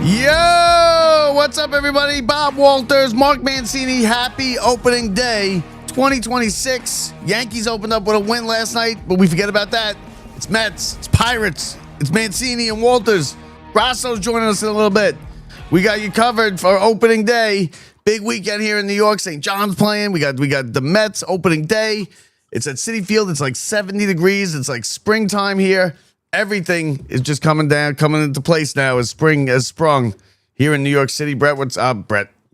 Yo, what's up, everybody? Bob Walters, Mark Mancini. Happy opening day 2026. Yankees opened up with a win last night, but we forget about that. It's Mets, it's Pirates, it's Mancini and Walters. Grasso's joining us in a little bit. We got you covered for opening day. Big weekend here in New York. St. John's playing. We got the Mets opening day. It's at Citi Field. It's like 70 degrees. It's like springtime here. Everything is just coming into place now as spring has sprung here in New York City. Brett, what's up?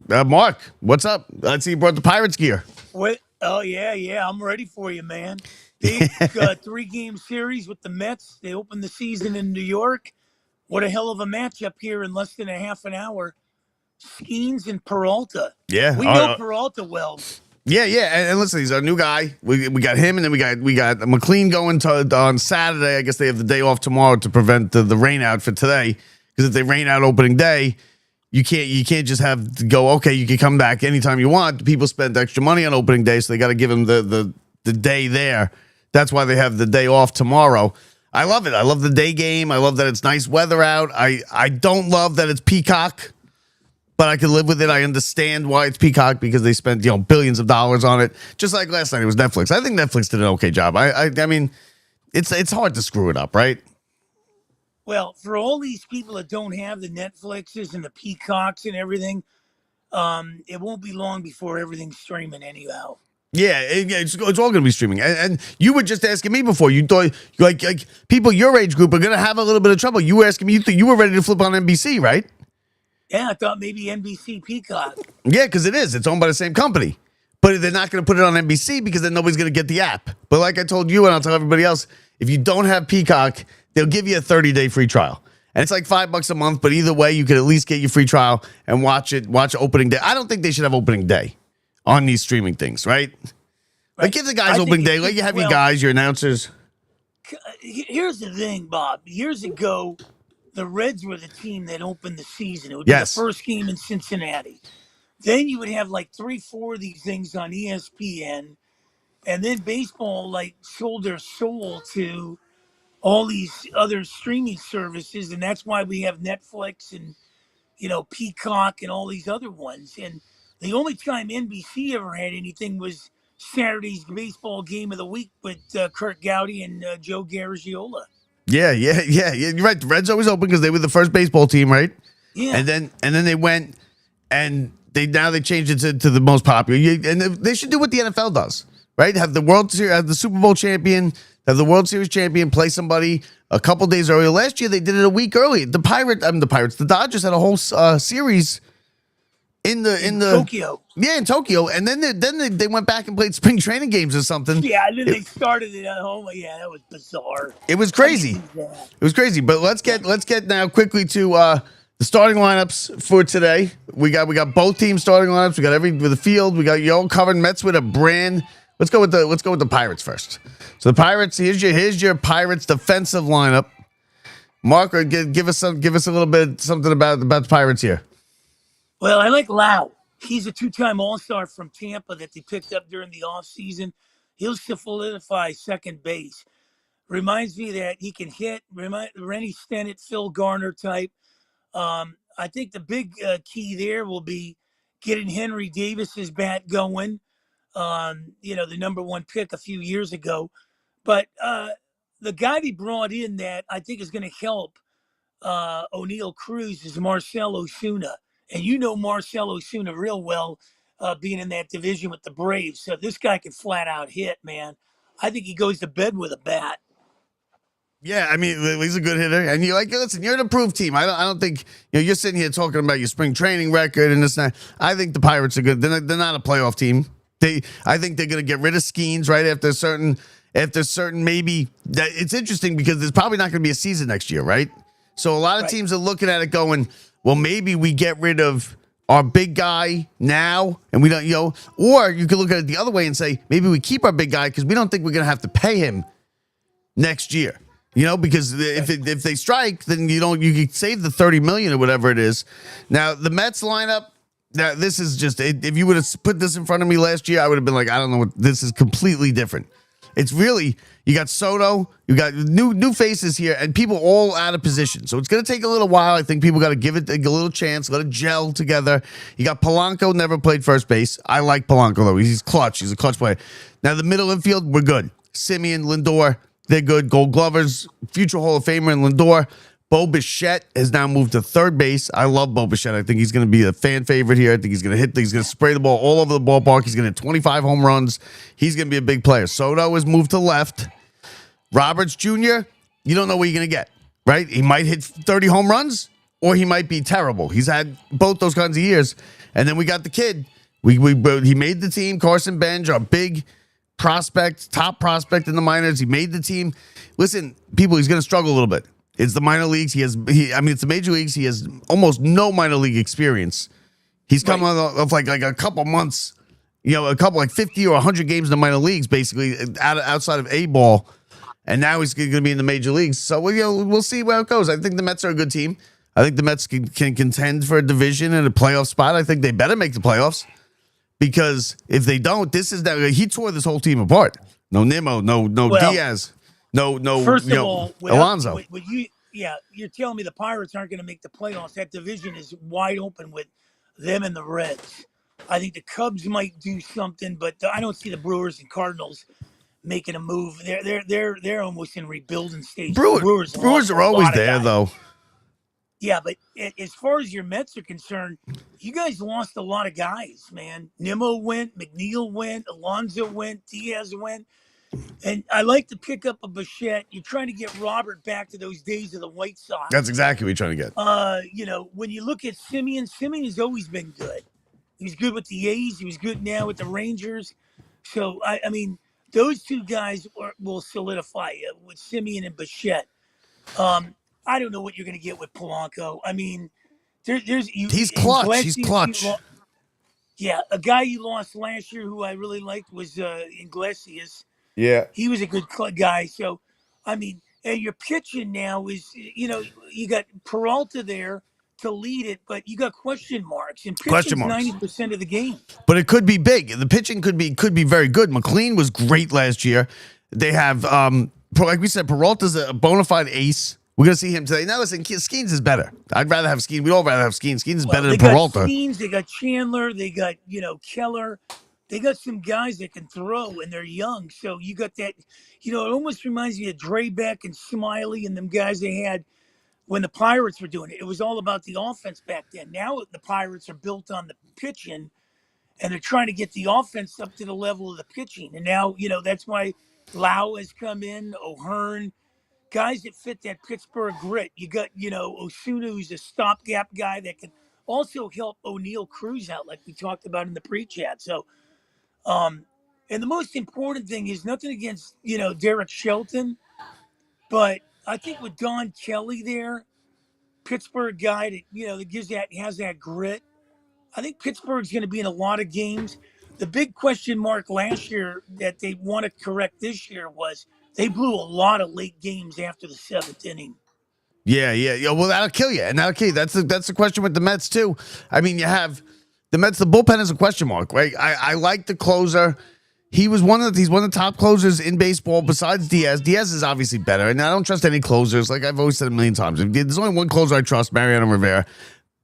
Mark, what's up? I see you brought the Pirates gear. What? Oh, yeah. I'm ready for you, man. Big 3-game series with the Mets. They opened the season in New York. What a hell of a matchup here in less than a half an hour. Skeens and Peralta. Yeah. We know Peralta well. Yeah. And listen, he's our new guy. We got him, and then we got McLean going on Saturday. I guess they have the day off tomorrow to prevent the rain out for today. Because if they rain out opening day, you can't just have to go, okay, you can come back anytime you want. People spend extra money on opening day, so they got to give them the day there. That's why they have the day off tomorrow. I love it. I love the day game. I love that it's nice weather out. I don't love that it's Peacock, but I can live with it. I understand why it's Peacock because they spent billions of dollars on it. Just like last night, it was Netflix. I think Netflix did an okay job. I mean, it's hard to screw it up, right? Well, for all these people that don't have the Netflixes and the Peacocks and everything, it won't be long before everything's streaming anyhow. Yeah, it's all going to be streaming. And you were just asking me before. You thought like people your age group are going to have a little bit of trouble. You were asking me. You were ready to flip on NBC, right? Yeah, I thought maybe NBC Peacock. Yeah, because it is. It's owned by the same company. But they're not going to put it on NBC because then nobody's going to get the app. But like I told you and I'll tell everybody else, if you don't have Peacock, they'll give you a 30-day free trial. And it's like $5 a month, but either way, you can at least get your free trial and watch opening day. I don't think they should have opening day on these streaming things, right? Like, give the guys opening day. Let you have your guys, your announcers. Here's the thing, Bob. Years ago, the Reds were the team that opened the season. It would be the first game in Cincinnati. Then you would have like 3-4 of these things on ESPN. And then baseball like sold their soul to all these other streaming services. And that's why we have Netflix and, Peacock and all these other ones. And the only time NBC ever had anything was Saturday's baseball game of the week with Kurt Gowdy and Joe Garagiola. Yeah. You're right. The Reds always open because they were the first baseball team, right? Yeah. And then they went and they changed it to the most popular. And they should do what the NFL does, right? Have the World Series, have the Super Bowl champion, have the World Series champion play somebody a couple days earlier. Last year they did it a week early. The Dodgers had a whole series in Tokyo. Yeah, in Tokyo, and then they went back and played spring training games or something. Yeah, and then they started it at home. Yeah, that was bizarre. It was crazy. It was crazy. But let's get now quickly to the starting lineups for today. We got both teams starting lineups. We got with the field. We got you all covered. Mets with a brand. Let's go with the Pirates first. So the Pirates. Here's your Pirates defensive lineup. Mark, give us a little bit something about the Pirates here. Well, I like Lau. He's a 2-time All-Star from Tampa that they picked up during the offseason. He'll solidify second base. Reminds me that he can hit. Rennie Stennett, Phil Garner type. I think the big key there will be getting Henry Davis's bat going. The number one pick a few years ago. But the guy they brought in that I think is going to help O'Neal Cruz is Marcell Ozuna. And you know Marcell Ozuna real well, being in that division with the Braves. So this guy can flat out hit, man. I think he goes to bed with a bat. Yeah, I mean, he's a good hitter. And listen, you're an approved team. I don't think, you're sitting here talking about your spring training record and this and that. I think the Pirates are good. They're not a playoff team. I think they're going to get rid of Skeens right after certain maybe. It's interesting because there's probably not going to be a season next year, right? So a lot of teams are looking at it going, well, maybe we get rid of our big guy now and we don't, or you could look at it the other way and say, maybe we keep our big guy because we don't think we're going to have to pay him next year. Because if they strike, then you can save the $30 million or whatever it is. Now the Mets lineup. Now this is just if you would have put this in front of me last year, I would have been like, I don't know what this is completely different. It's really, you got Soto, you got new faces here, and people all out of position. So it's going to take a little while. I think people got to give it a little chance, let it gel together. You got Polanco, never played first base. I like Polanco though. He's clutch. He's a clutch player. Now the middle infield, we're good. Simeon, Lindor, they're good. Gold Glovers, future Hall of Famer, and Lindor. Bo Bichette has now moved to third base. I love Bo Bichette. I think he's going to be a fan favorite here. I think he's going to spray the ball all over the ballpark. He's going to hit 25 home runs. He's going to be a big player. Soto has moved to left. Roberts Jr., you don't know what you're going to get, right? He might hit 30 home runs or he might be terrible. He's had both those kinds of years. And then we got the kid. He made the team. Carson Bench, our big prospect, top prospect in the minors. He made the team. Listen, people, he's going to struggle a little bit. It's the minor leagues. It's the major leagues. He has almost no minor league experience. He's come out of like a couple months, a couple like 50 or 100 games in the minor leagues, basically outside of A ball. And now he's going to be in the major leagues. So we'll see where it goes. I think the Mets are a good team. I think the Mets can contend for a division and a playoff spot. I think they better make the playoffs because if they don't, he tore this whole team apart. No Nimmo, no Diaz. No. First of all, Alonso. You're telling me the Pirates aren't going to make the playoffs. That division is wide open with them and the Reds. I think the Cubs might do something, but I don't see the Brewers and Cardinals making a move. They're almost in rebuilding stage. Brewers are always there, though. Yeah, but as far as your Mets are concerned, you guys lost a lot of guys, man. Nimmo went, McNeil went, Alonso went, Diaz went. And I like to pick up a Bichette. You're trying to get Robert back to those days of the White Sox. That's exactly what you're trying to get. When you look at Simeon has always been good. He was good with the A's. He was good now with the Rangers. So, I mean, those two guys will solidify with Simeon and Bichette. I don't know what you're going to get with Polanco. I mean, he's clutch. He's clutch. Yeah, a guy you lost last year who I really liked was Iglesias. Yeah. He was a good guy. So, I mean, and your pitching now is, you got Peralta there to lead it, but you got question marks. And pitching's 90% of the game. But it could be big. The pitching could be very good. McLean was great last year. They have, like we said, Peralta's a bona fide ace. We're going to see him today. Now, listen, Skeens is better. I'd rather have Skeens. We'd all rather have Skeens. Skeens is better than Peralta. They got Skeens, they got Chandler, they got, Keller. They got some guys that can throw, and they're young. So you got that, it almost reminds me of Drebeck and Smiley and them guys they had when the Pirates were doing it. It was all about the offense back then. Now the Pirates are built on the pitching, and they're trying to get the offense up to the level of the pitching. And now, that's why Lau has come in, O'Hearn, guys that fit that Pittsburgh grit. You got, Osuna, who's a stopgap guy that can also help O'Neal Cruz out, like we talked about in the pre-chat. So, and the most important thing is nothing against, Derek Shelton, but I think with Don Kelly there, Pittsburgh guy that, that has that grit. I think Pittsburgh's going to be in a lot of games. The big question mark last year that they want to correct this year was they blew a lot of late games after the seventh inning. Yeah. Well, that'll kill you. And that'll kill you. That's the question with the Mets, too. I mean, you have the Mets, the bullpen is a question mark, right? I like the closer. He's one of the top closers in baseball besides Diaz. Diaz is obviously better, and I don't trust any closers. Like I've always said a million times. There's only one closer I trust, Mariano Rivera.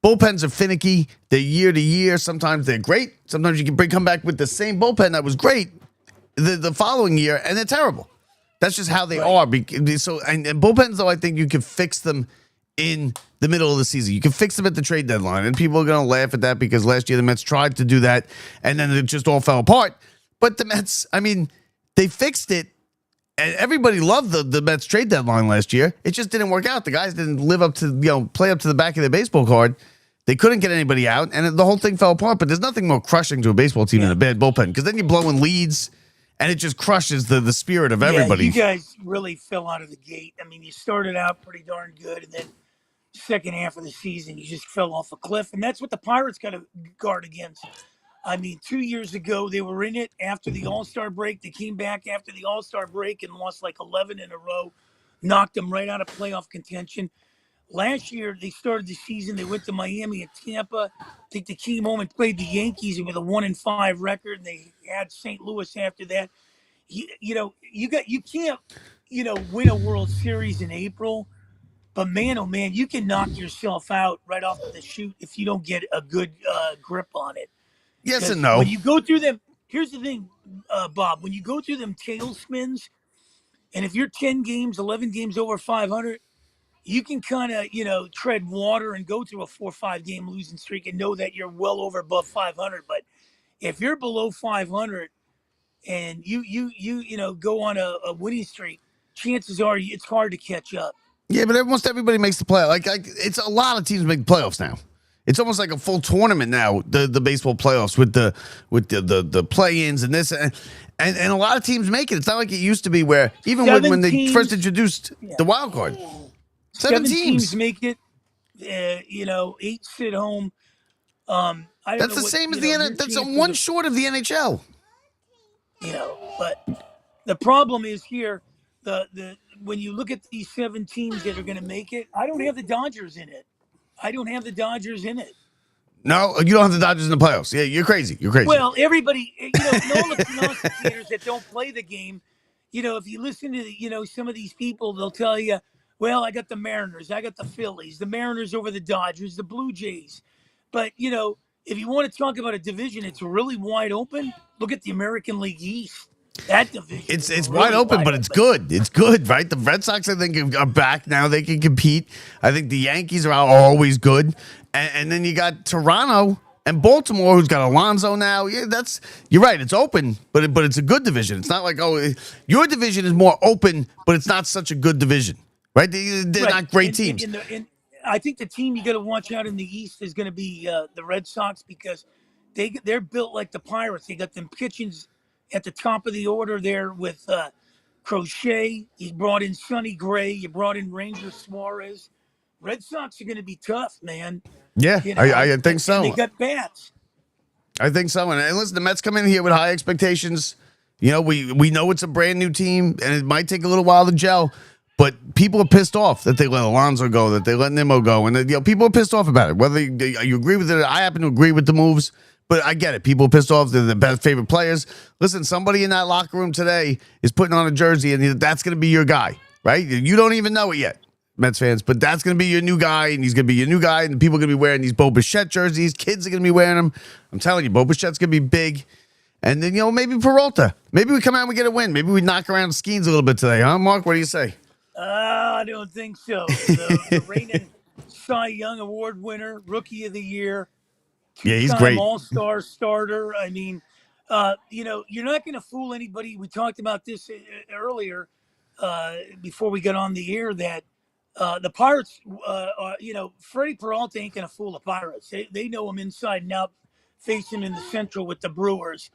Bullpens are finicky. They're year to year. Sometimes they're great. Sometimes you can come back with the same bullpen that was great the following year, and they're terrible. That's just how they are. So, and bullpens, though, I think you can fix them in the middle of the season. You can fix them at the trade deadline, and people are going to laugh at that because last year the Mets tried to do that, and then it just all fell apart. But the Mets, I mean, they fixed it, and everybody loved the Mets trade deadline last year. It just didn't work out. The guys didn't live up to, play up to the back of their baseball card. They couldn't get anybody out, and the whole thing fell apart. But there's nothing more crushing to a baseball team than a bad bullpen, because then you're blowing leads, and it just crushes the spirit of everybody. You guys really fell out of the gate. I mean, you started out pretty darn good, and then second half of the season, you just fell off a cliff. And that's what the Pirates got to guard against. I mean, 2 years ago, they were in it after the All-Star break. They came back after the All-Star break and lost like 11 in a row, knocked them right out of playoff contention. Last year, they started the season. They went to Miami and Tampa. I think they came home and played the Yankees with a 1-5 record, and they had St. Louis after that. you can't win a World Series in April, but man, oh man, you can knock yourself out right off the shoot if you don't get a good grip on it. Yes and Because no. when you go through them, here's the thing, Bob. When you go through them tailspins, and if you're 10 games, 11 games over 500, you can kind of tread water and go through a 4 or 5 game losing streak and know that you're well over above 500. But if you're below 500 and you go on a winning streak, chances are it's hard to catch up. Yeah, but almost everybody makes the playoff. Like it's a lot of teams make playoffs now. It's almost like a full tournament now. The baseball playoffs with the play-ins and this and a lot of teams make it. It's not like it used to be where even when they Teams, first introduced the wild card, seven teams teams. make it. 8 sit home. I don't That's know the what same as that's chances one of, short of the NHL. But the problem is here. The when you look at these 7 teams that are going to make it, I don't have the Dodgers in it. I don't have the Dodgers in it. No, you don't have the Dodgers in the playoffs. Yeah, you're crazy. You're crazy. Well, everybody, all the prognosticators that don't play the game, if you listen to, some of these people, they'll tell you, well, I got the Mariners, I got the Phillies, the Mariners over the Dodgers, the Blue Jays. But, if you want to talk about a division, it's really wide open. Look at the American League East. That division. It's really wide open, but it's good. It's good, right? The Red Sox, I think, are back now. They can compete. I think the Yankees are always good. And then you got Toronto and Baltimore, who's got Alonso now. Yeah, you're right. It's open, but it's a good division. It's not like, your division is more open, but it's not such a good division, right? They're not great teams. I think the team you got to watch out in the East is going to be the Red Sox because they're built like the Pirates. They got them pitchings at the top of the order there with Crochet. You brought in Sonny Gray. You brought in Ranger Suarez. Red Sox are going to be tough, man. Yeah, I think so. And they got bats. I think so. And listen, the Mets come in here with high expectations. We know it's a brand new team, and it might take a little while to gel. But people are pissed off that they let Alonso go, that they let Nimmo go, and people are pissed off about it. Whether you agree with it, I happen to agree with the moves, but I get it. People are pissed off. They're the best favorite players. Listen, somebody in that locker room today is putting on a jersey, and that's going to be your guy, right? You don't even know it yet, Mets fans, but that's going to be your new guy, and he's going to be your new guy, and people are going to be wearing these Bo Bichette jerseys. Kids are going to be wearing them. I'm telling you, Bo Bichette's going to be big. And then, maybe Peralta. Maybe we come out and we get a win. Maybe we knock around Skeens a little bit today, huh, Mark? What do you say? I don't think so. The reigning Cy Young Award winner, Rookie of the Year, yeah, he's great. All-Star starter. I mean, you're not going to fool anybody. We talked about this earlier before we got on the air that the Pirates, Freddie Peralta ain't going to fool the Pirates. They know him inside and out, face him in the Central with the Brewers.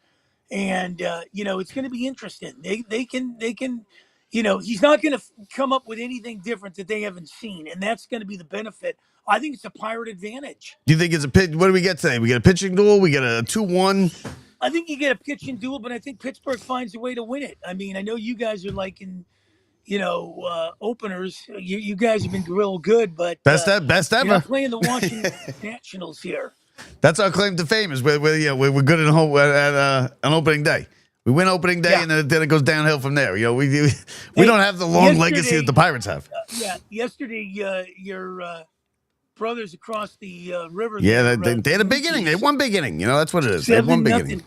And, it's going to be interesting. They can he's not going to come up with anything different that they haven't seen. And that's going to be the benefit. I think it's a Pirate advantage. Do you think it's a pitch? What do we get today? We get a pitching duel. We get a 2-1. I think you get a pitching duel, but I think Pittsburgh finds a way to win it. I mean, I know you guys are like in, openers. You guys have been real good, but best ever. You're not playing the Washington Nationals here. That's our claim to fame is we're good at home at on opening day. We win opening day, and then it goes downhill from there. We don't have the long legacy that the Pirates have. Yesterday, your brothers across the river. Yeah, they had a big inning. They won big inning. That's what it is. They won big inning.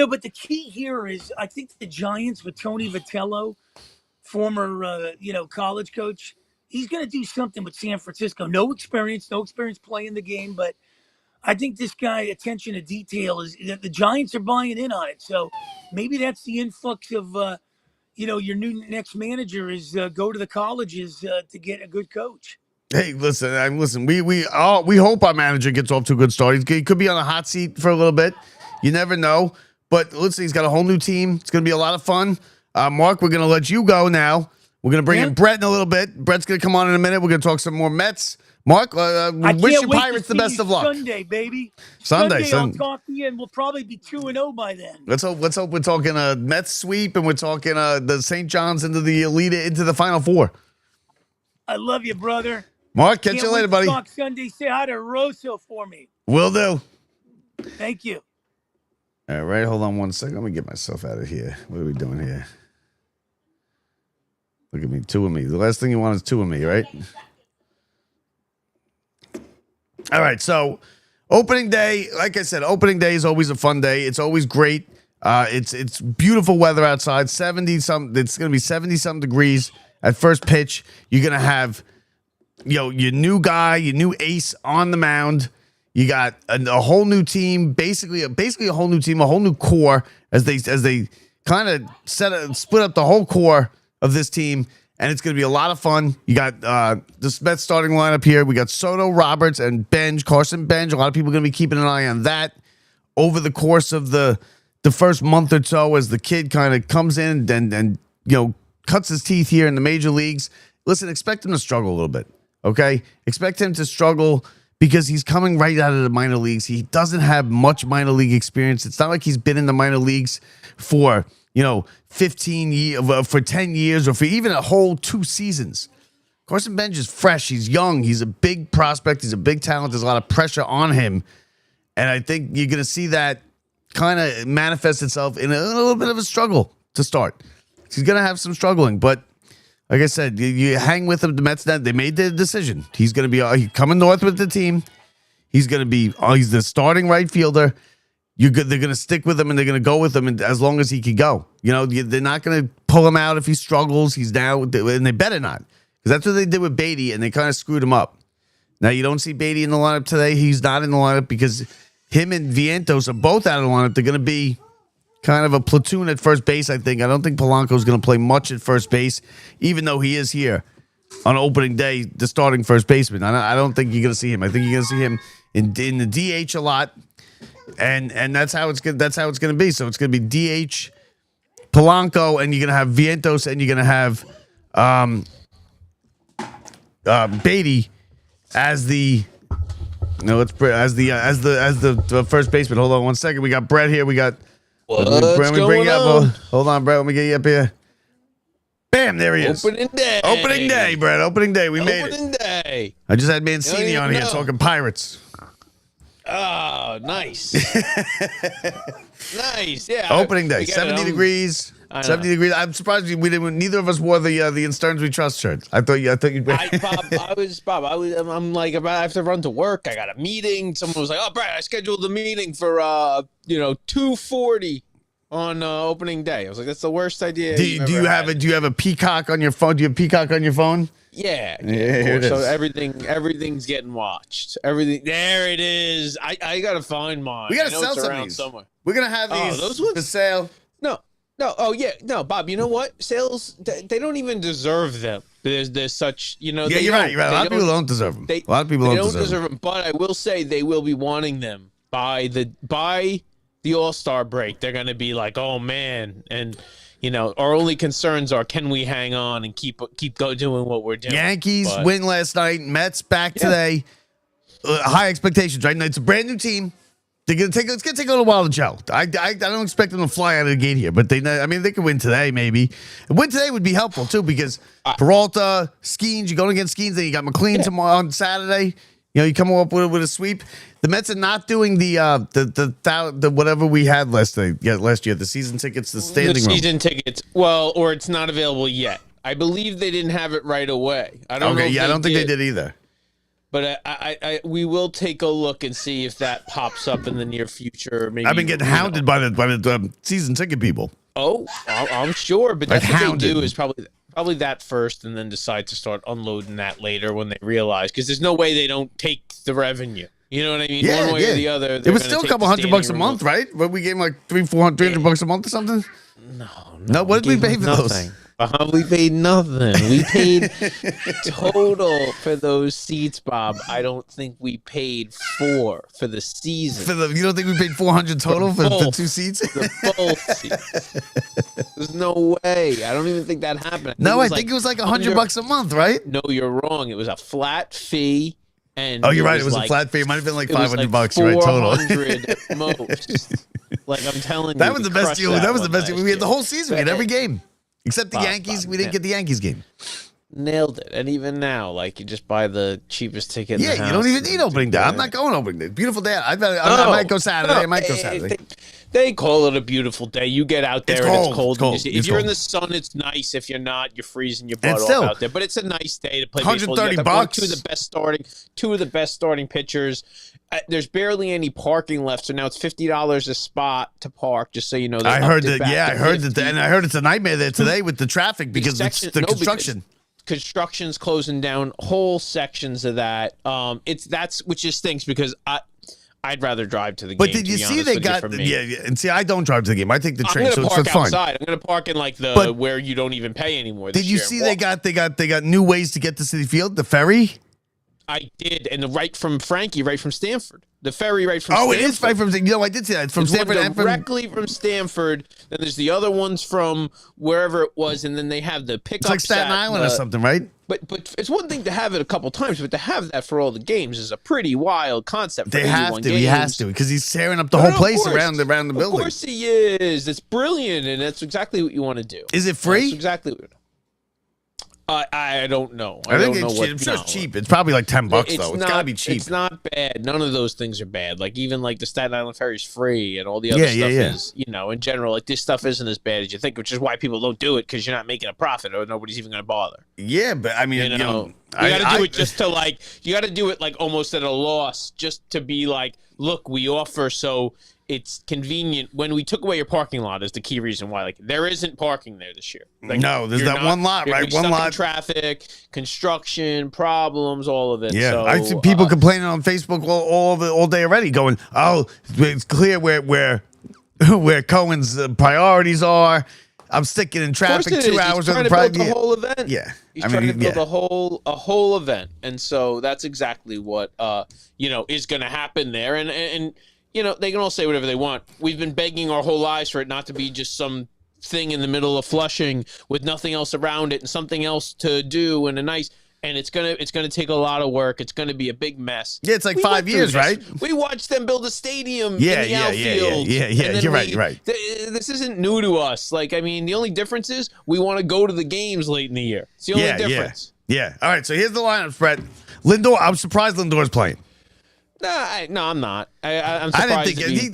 But the key here is I think the Giants with Tony Vitello, former college coach, he's going to do something with San Francisco. No experience playing the game, but I think this guy, attention to detail, is that the Giants are buying in on it. So maybe that's the influx of, your new next manager is go to the colleges to get a good coach. Hey, listen. We hope our manager gets off to a good start. He could be on a hot seat for a little bit. You never know. But listen, he's got a whole new team. It's going to be a lot of fun. Mark, we're going to let you go now. We're going to bring in Brett in a little bit. Brett's going to come on in a minute. We're going to talk some more Mets. Mark, wish your Pirates the best of luck. Sunday, baby. Sunday. I'll talk to you, and we'll probably be 2-0 by then. Let's hope we're talking a Mets sweep, and we're talking the St. John's into the Elite, into the Final Four. I love you, brother. Mark, catch you later, buddy. Talk Sunday. Say hi to Rosso for me. Will do. Thank you. All right, hold on one second. Let me get myself out of here. What are we doing here? Look at me, two of me. The last thing you want is two of me, right? All right, so opening day, like I said, opening day is always a fun day. It's always great. It's beautiful weather outside. 70-something. It's going to be 70-something degrees at first pitch. You're going to have, your new guy, your new ace on the mound. You got a whole new team, basically a whole new team, a whole new core as they kind of split up the whole core of this team, and it's going to be a lot of fun. You got the Mets starting lineup here. We got Soto, Roberts, and Carson Benj. A lot of people are going to be keeping an eye on that over the course of the first month or so as the kid kind of comes in and cuts his teeth here in the major leagues. Listen, expect him to struggle a little bit, okay? Expect him to struggle because he's coming right out of the minor leagues. He doesn't have much minor league experience. It's not like he's been in the minor leagues for 15 years, for 10 years, or for even a whole 2 seasons. Carson Benj is fresh. He's young. He's a big prospect. He's a big talent. There's a lot of pressure on him. And I think you're going to see that kind of manifest itself in a little bit of a struggle to start. He's going to have some struggling. But like I said, you hang with him. The Mets, they made the decision. He's going to be coming north with the team. He's going to be he's the starting right fielder. They're going to stick with him, and they're going to go with him as long as he can go. They're not going to pull him out if he struggles. He's down, and they better not, because that's what they did with Beatty, and they kind of screwed him up. Now, you don't see Beatty in the lineup today. He's not in the lineup because him and Vientos are both out of the lineup. They're going to be kind of a platoon at first base, I think. I don't think Polanco's going to play much at first base, even though he is here on opening day, the starting first baseman. I don't think you're going to see him. I think you're going to see him in the DH a lot. And that's how it's good. That's how it's going to be. So it's going to be DH, Polanco, and you're going to have Vientos, and you're going to have Beatty as the first baseman. Hold on one second. We got Brett here. We got what's going on? Hold on, Brett. Let me get you up here. Bam! There he is. Opening day. Opening day, Brett. Opening day. We made it. Opening day. I just had Mancini on here talking Pirates. Oh, nice. Nice. Yeah. Opening day, 70 degrees. 70 degrees. I'm surprised neither of us wore the in Stearns We Trust shirts. I thought you'd Bob, I'm like, I have to run to work. I got a meeting. Someone was like, "Oh, Brad, I scheduled the meeting for 2:40 on opening day." I was like, "That's the worst idea." Do you have a peacock on your phone? Do you have peacock on your phone? Yeah. So everything's getting watched. Everything. There it is. I gotta find mine. We gotta sell some of these somewhere. We're gonna have these those ones for sale. No. Oh yeah. No, Bob. You know what? Sales. They don't even deserve them. There's such. Yeah, you're right. You're right. A lot of people don't deserve them. A lot of people don't deserve them. But I will say they will be wanting them by the All-Star break. They're gonna be like, oh man, and. Our only concerns are, can we hang on and keep doing what we're doing? Yankees win last night. Mets back today. High expectations, right? Now, it's a brand new team. It's gonna take a little while to gel. I don't expect them to fly out of the gate here, but they could win today, maybe. A win today would be helpful too, because Peralta, Skeens, you're going against Skeens, then you got McLean tomorrow on Saturday. You come up with a sweep. The Mets are not doing the whatever we had last year, the season tickets, the standing room. Season tickets. Well, or it's not available yet. I believe they didn't have it right away. I don't know. I don't think they did either. But we will take a look and see if that pops up in the near future. Maybe I've been getting hounded by the season ticket people. Oh, I'm sure, but that's what they do is probably that first, and then decide to start unloading that later when they realize, because there's no way they don't take the revenue. You know what I mean? Yeah, one way or the other. It was still a couple $100 a month, right? But we gave them like $300-$400 a month or something. No. What did we pay for those? We paid nothing. We paid total for those seats, Bob. I don't think we paid for the season. You don't think we paid $400 total for the 2 seats? The full seats. There's no way. I don't even think that happened. I think it was like $100 a month, right? No, you're wrong. It was a flat fee. And you're right. It was a flat fee. It might have been like $500, you're right, total. $400 at most. Like I'm telling you, that was the best deal. That was the best deal. We had the whole season. We had every game. Except the Yankees. We didn't get the Yankees game. Nailed it. And even now, like, you just buy the cheapest ticket in Yeah, the you don't house even need opening day. I'm not going opening day. Beautiful day. I might go Saturday. I might go Saturday. They call it a beautiful day. You get out there It's and cold. it's cold. It's cold. If It's you're cold. in the sun, it's nice. If you're not, you're freezing your butt And off still, out there. But it's a nice day to play baseball. You got $130. two of the best starting pitchers. There's barely any parking left, so now it's $50 a spot to park. Just so you know. I heard that. Yeah, I heard that, and I heard it's a nightmare there today with the traffic because it's the construction. Construction's closing down whole sections of that. That's which just stinks because I'd rather drive to the game. But did you see they got and see I don't drive to the game. I take the train, so it's fine. Outside. I'm gonna park in like where you don't even pay anymore. Did you see they got new ways to get to Citi Field? The ferry. I did, and right from Stanford. The ferry right from Stanford. It is right from. I did see that. It's from Stanford and directly from Stanford. Then there's the other ones from wherever it was, and then they have the pickups. It's like Staten Island or something, right? But it's one thing to have it a couple times, but to have that for all the games is a pretty wild concept. They have to. He has to because he's tearing up the whole place around the building. Of course he is. It's brilliant, and that's exactly what you want to do. Is it free? That's exactly what. I don't know. I think it's just cheap. It's probably like $10 though. It's gotta be cheap. It's not bad. None of those things are bad. Like even like the Staten Island Ferry is free, and all the other stuff is, in general, like this stuff isn't as bad as you think, which is why people don't do it because you're not making a profit or nobody's even going to bother. Yeah, but I mean, you got to do it just to like. You got to do it like almost at a loss, just to be like, look, we offer so. It's convenient. When we took away your parking lot is the key reason why. Like there isn't parking there this year. Like, no, there's that one lot, right? One lot. Traffic, construction, problems, all of it. Yeah, so, I see people complaining on Facebook all day already, going, "Oh, it's clear where Cohen's priorities are. I'm sticking in traffic 2 hours on the whole event. Yeah, he's trying to build a whole event, and so that's exactly what is going to happen there, and. They can all say whatever they want. We've been begging our whole lives for it not to be just some thing in the middle of Flushing with nothing else around it and something else to do and it's gonna take a lot of work. It's gonna be a big mess. Yeah, it's like 5 years, right? We watched them build a stadium in the Yeah. outfield. You're right. This isn't new to us. Like, I mean, the only difference is we want to go to the games late in the year. It's the only difference. Yeah. All right, so here's the lineup, Brett. Lindor, I'm surprised Lindor's playing. No, I'm not. I'm surprised. I didn't think he'd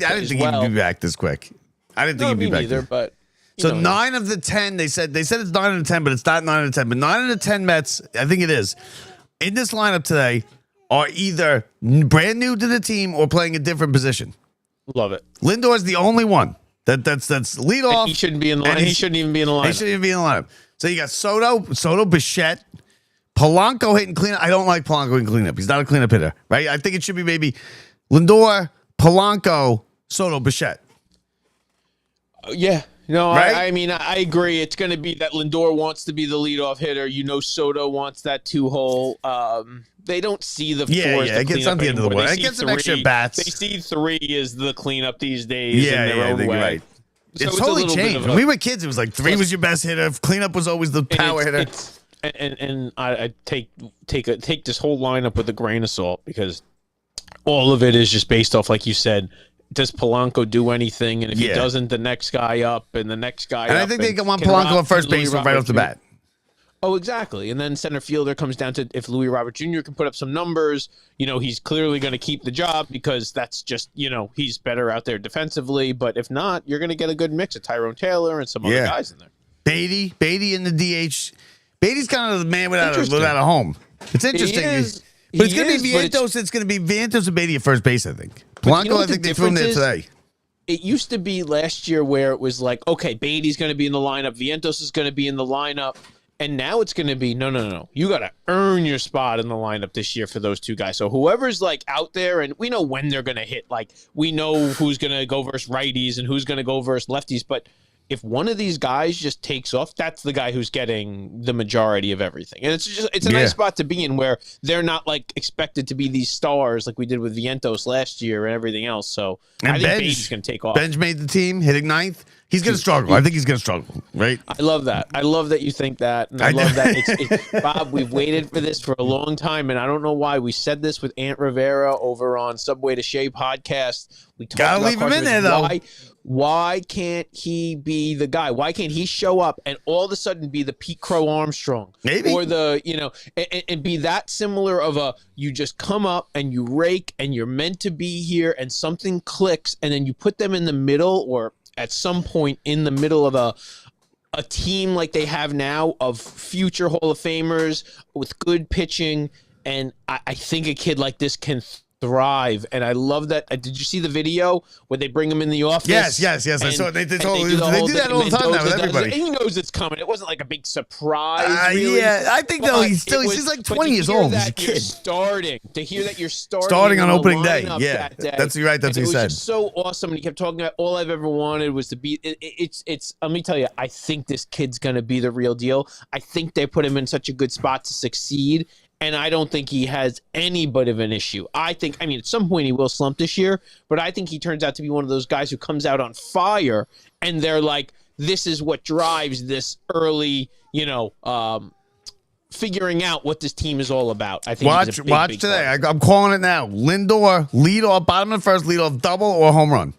be back this quick. I didn't think he'd be back either. But so 9 of the 10, they said it's 9 out of 10, but it's not 9 out of 10. But 9 out of 10 Mets, I think it is, in this lineup today, are either brand new to the team or playing a different position. Love it. Lindor is the only one that's lead off. He shouldn't be in the lineup. He shouldn't even be in the lineup. He shouldn't even be in the lineup. So you got Soto, Bichette. Polanco hitting cleanup. I don't like Polanco hitting cleanup. He's not a cleanup hitter, right? I think it should be maybe Lindor, Polanco, Soto, Bichette. Yeah. No, right? I mean, I agree. It's going to be that Lindor wants to be the leadoff hitter. Soto wants that 2-hole. They don't see the four as the it gets on the end of the way. It gets some extra bats. They see 3 as the cleanup these days in their own way. Right. So it's totally changed. When we were kids, it was like 3 was your best hitter. Cleanup was always the power hitter. And I take this whole lineup with a grain of salt because all of it is just based off, like you said, does Polanco do anything? And if he doesn't, the next guy up and the next guy up. And I think they want Polanco at first base right off the bat. Oh, exactly. And then center fielder comes down to if Louis Robert Jr. can put up some numbers, he's clearly going to keep the job because that's just, he's better out there defensively. But if not, you're going to get a good mix of Tyrone Taylor and some other guys in there. Beatty in the DH. Beatty's kind of the man without a home. It's interesting. But it's going to be Vientos. It's going to be Vientos and Beatty at first base, I think. Polanco, I think they threw him there today. It used to be last year where it was like, okay, Beatty's going to be in the lineup. Vientos is going to be in the lineup. And now it's going to be, no. You got to earn your spot in the lineup this year for those two guys. So whoever's like out there, and we know when they're going to hit. Like, we know who's going to go versus righties and who's going to go versus lefties. But if one of these guys just takes off, that's the guy who's getting the majority of everything. And it's a nice spot to be in where they're not like expected to be these stars like we did with Vientos last year and everything else. So I think Beatty's going to take off. Benj made the team, hitting 9th. He's going to struggle. I think he's going to struggle, right? I love that. I love that you think that. And I love that. Bob, we've waited for this for a long time, and I don't know why. We said this with Aunt Rivera over on Subway to Shea podcast. We talked Gotta about leave him in there, though. Why can't he be the guy? Why can't he show up and all of a sudden be the Pete Crow Armstrong? Maybe. Or the, and be that similar of a, you just come up and you rake and you're meant to be here and something clicks and then you put them in the middle or at some point in the middle of a team like they have now of future Hall of Famers with good pitching. And I think a kid like this can thrive. And I love that. Did you see the video where they bring him in the office? Yes. I saw it. They do that all the time now with everybody. He knows it's coming. It wasn't like a big surprise. Really. Yeah, I think though he's like 20 years old. He's a kid. To hear that you're starting on opening day. Yeah, that's right. That's what he said. It was just so awesome. And he kept talking about all I've ever wanted was to be. It's. Let me tell you, I think this kid's gonna be the real deal. I think they put him in such a good spot to succeed. And I don't think he has any but of an issue. I mean, at some point he will slump this year, but I think he turns out to be one of those guys who comes out on fire, and they're like, this is what drives this early, figuring out what this team is all about. I think watch big today. I'm calling it now. Lindor, lead off, bottom of the first, lead off double or home run.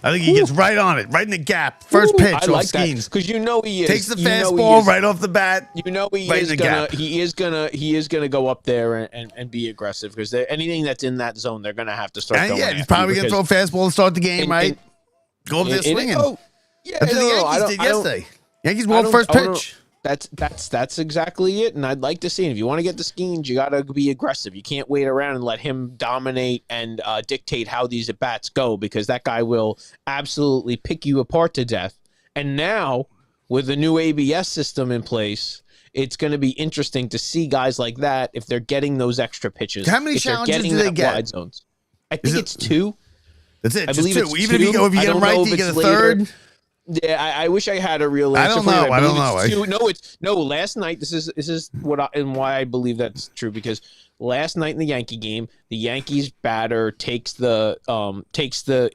I think he gets right on it, right in the gap. First pitch I like off Skeens. Because he is. Takes the fastball right off the bat. He is gonna go up there and be aggressive because anything that's in that zone, they're gonna have to start going. Yeah, he's probably gonna throw a fastball to start the game, right? Go up there swinging. That's what the Yankees did yesterday. Yankees won first pitch. That's exactly it, and I'd like to see it. If you want to get the Skeens, you got to be aggressive. You can't wait around and let him dominate and dictate how these at bats go, because that guy will absolutely pick you apart to death. And now with the new ABS system in place, it's going to be interesting to see guys like that if they're getting those extra pitches. How many challenges do they get? Wide zones. I think it's 2. That's it. I just believe 2. It's Even 2. if you get them right, do you get a third? Yeah, I wish I had a real answer. I don't know. No. Last night, this is why I believe that's true, because last night in the Yankee game, the Yankees batter takes the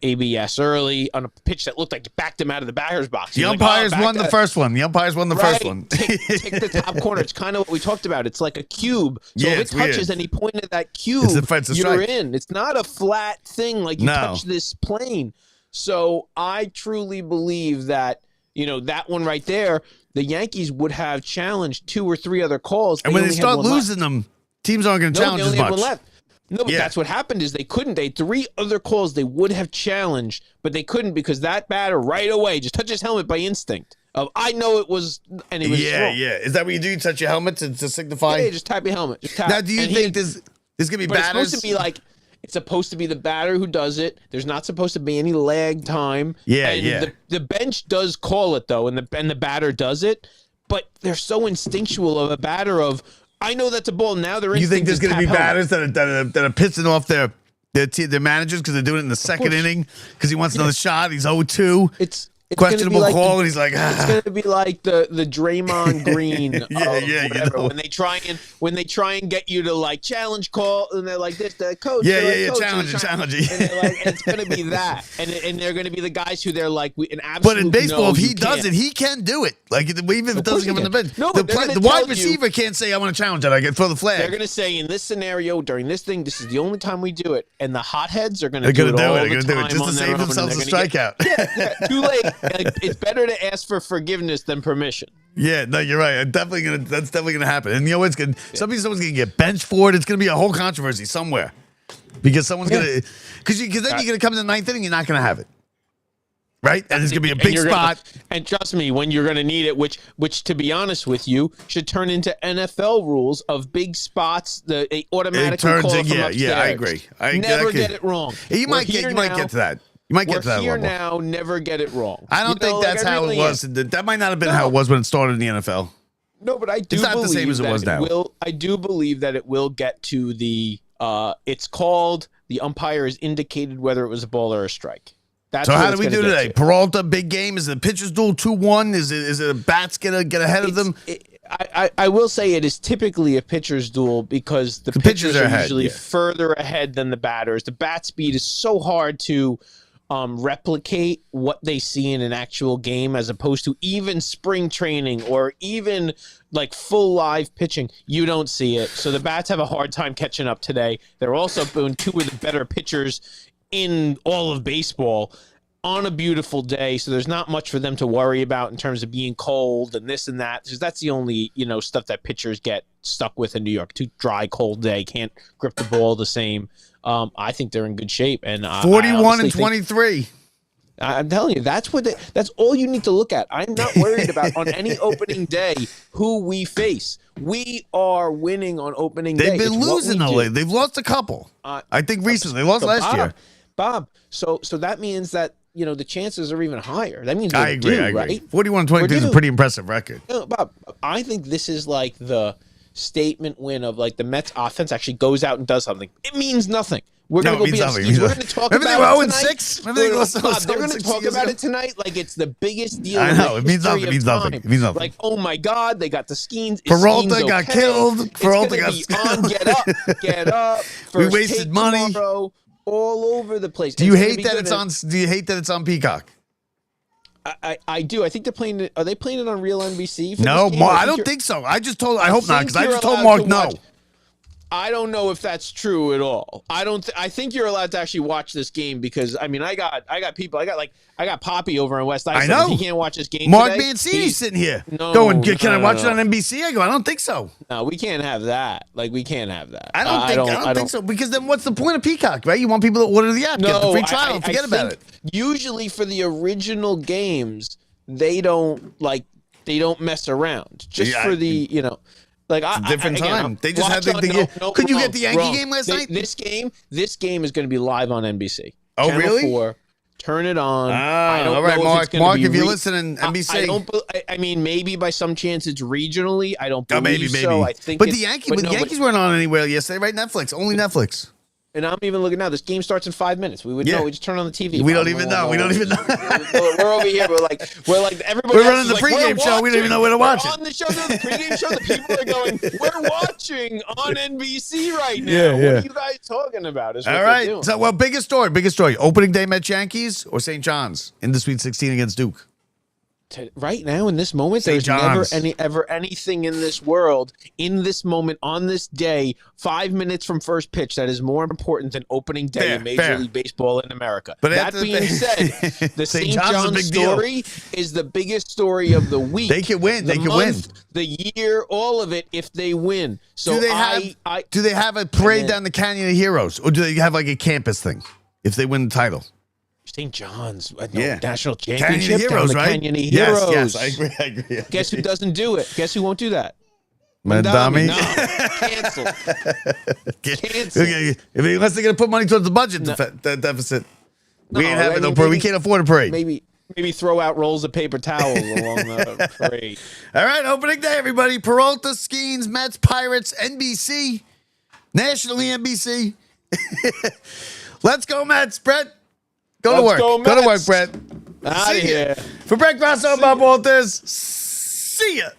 ABS early on a pitch that looked like it backed him out of the batter's box. The umpires won the first one. The umpires won the first one. Take the top corner. It's kind of what we talked about. It's like a cube. So if it touches any point of that cube, you're in. It's not a flat thing like you touch this plane. So I truly believe that, that one right there, the Yankees would have challenged 2 or 3 other calls. And when they start losing them, teams aren't going to challenge as much. No, but that's what happened is they couldn't. They had 3 other calls they would have challenged, but they couldn't because that batter right away just touched his helmet by instinct. I know it was, and it was wrong. Yeah. Is that what you do? You touch your helmet to signify? Yeah, just tap your helmet. Just tap. Now, do you think there's going to be batters? It's supposed to be the batter who does it. There's not supposed to be any lag time. The bench does call it though, and the batter does it. But they're so instinctual of a batter of, I know that's a ball. Now they're. You think there's going to be batters that are pissing off their managers because they're doing it in the second inning because he wants another shot. He's 0-2. It's questionable call, and he's like, It's going to be like the Draymond Green. whatever. When they try and get you to like challenge call, and they're like this, the coach. Challenge. And it's going to be that, and they're going to be the guys who they're like, But in baseball, if he does it, he can do it. Like even if it doesn't come in the bench, the wide receiver can't say, "I want to challenge it. I can throw the flag." They're going to say, in this scenario, during this thing, this is the only time we do it, and the hotheads are going to do it all the time just to save themselves a strikeout. Too late. It's better to ask for forgiveness than permission. Yeah, no, you're right. That's definitely gonna happen. And it's gonna someone's gonna get benched for it. It's gonna be a whole controversy somewhere because someone's gonna because then you're gonna come to the 9th inning, you're not gonna have it, right? And it's gonna be a big spot. And trust me, when you're gonna need it, which to be honest with you, should turn into NFL rules of big spots. They automatically call from upstairs. Yeah, I agree. Never get it wrong. You might get to that. You might get to that here level. Now, never get it wrong. I don't think that's how it was. That might not have been how it was when it started in the NFL. No, but I do. It's not the same as it was now. I do believe that it will get to the. It's called the umpire has indicated whether it was a ball or a strike. That's so how do we do today? Peralta, big game. Is it a pitcher's duel 2-1? Is it a bats get ahead of them? I will say it is typically a pitcher's duel because the pitchers are usually further ahead than the batters. The bat speed is so hard to replicate what they see in an actual game as opposed to even spring training or even like full live pitching. You don't see it. So the bats have a hard time catching up today. They're also been two of the better pitchers in all of baseball on a beautiful day. So there's not much for them to worry about in terms of being cold and this and that. Because that's the only, stuff that pitchers get stuck with in New York. Too dry, cold day, can't grip the ball the same. I think they're in good shape, and 41 and 23. I'm telling you, that's all you need to look at. I'm not worried about on any opening day who we face. We are winning on opening day. They've been losing though. They've lost a couple. I think recently they lost last year. Bob. So that means that the chances are even higher. That means I agree. Right? 41-23 is a pretty impressive record. Bob, I think this is like the statement win of like the Mets offense actually goes out and does something. It means nothing. We're going to go be on skis. We're going to talk about it tonight. They're going to talk about it tonight like it's the biggest deal. I know. It means nothing. It means nothing. It means nothing. Like, oh my God, they got the skis. Peralta got killed. Peralta got killed. Get up. We wasted money. Tomorrow, all over the place. Do you hate that it's on? Do you hate that it's on Peacock? I do. I think they're playing it. Are they playing it on real NBC? No, I don't think so. I hope not, because I just told Mark no. I don't know if that's true at all. I think you're allowed to actually watch this game because I got people. I got Poppy over in West Islip. I know he can't watch this game. Mark today. Mancini's sitting here. Can I watch it on NBC? I go, I don't think so. No, we can't have that. Like we can't have that. I don't think so. Because then what's the point of Peacock, right? You want people to order the app, get the free trial, forget about it. Usually for the original games, they don't mess around. Just for the Like it's a different time. They just had the. Could you get the Yankee game last night? This game is going to be live on NBC. Oh, Channel really? 4. Turn it on. All right, Mark. Mark, if you're listening, NBC. I mean, maybe by some chance it's regionally. I don't believe maybe. so. I think, but the Yankees weren't on anywhere yesterday, right? Netflix, only Netflix. And I'm even looking now. This game starts in 5 minutes. We would know. We just turn on the TV. We don't even know. We don't even know. We're over here. We're like everybody. We're running the pregame show. We don't even know where to watch it. On the show, the pregame show, the people are going. We're watching on NBC right now. What are you guys talking about? All right. So, biggest story. Opening day Mets Yankees or St. John's in the Sweet 16 against Duke. Right now, in this moment, there's never anything in this world, in this moment, on this day, 5 minutes from first pitch that is more important than opening day in Major League Baseball in America. But that being said, the St. John's story is the biggest story of the week. They can win. The year, all of it, if they win. So do they have a parade down the Canyon of Heroes, or do they have like a campus thing if they win the title? St. John's national championship Canyon Heroes, right? Canyon Heroes. Yes, I agree. Guess who doesn't do it? Guess who won't do that? Mandami. No, cancel. Unless they're going to put money towards the budget deficit. We ain't having no parade. We can't afford a parade. Maybe throw out rolls of paper towels along the parade. All right, opening day, everybody. Peralta, Skeens, Mets, Pirates, NBC, nationally NBC. Let's go, Mets. Brett. Go to work, Brett. Out of here. For Brett Grasso and Bob Walters, see ya.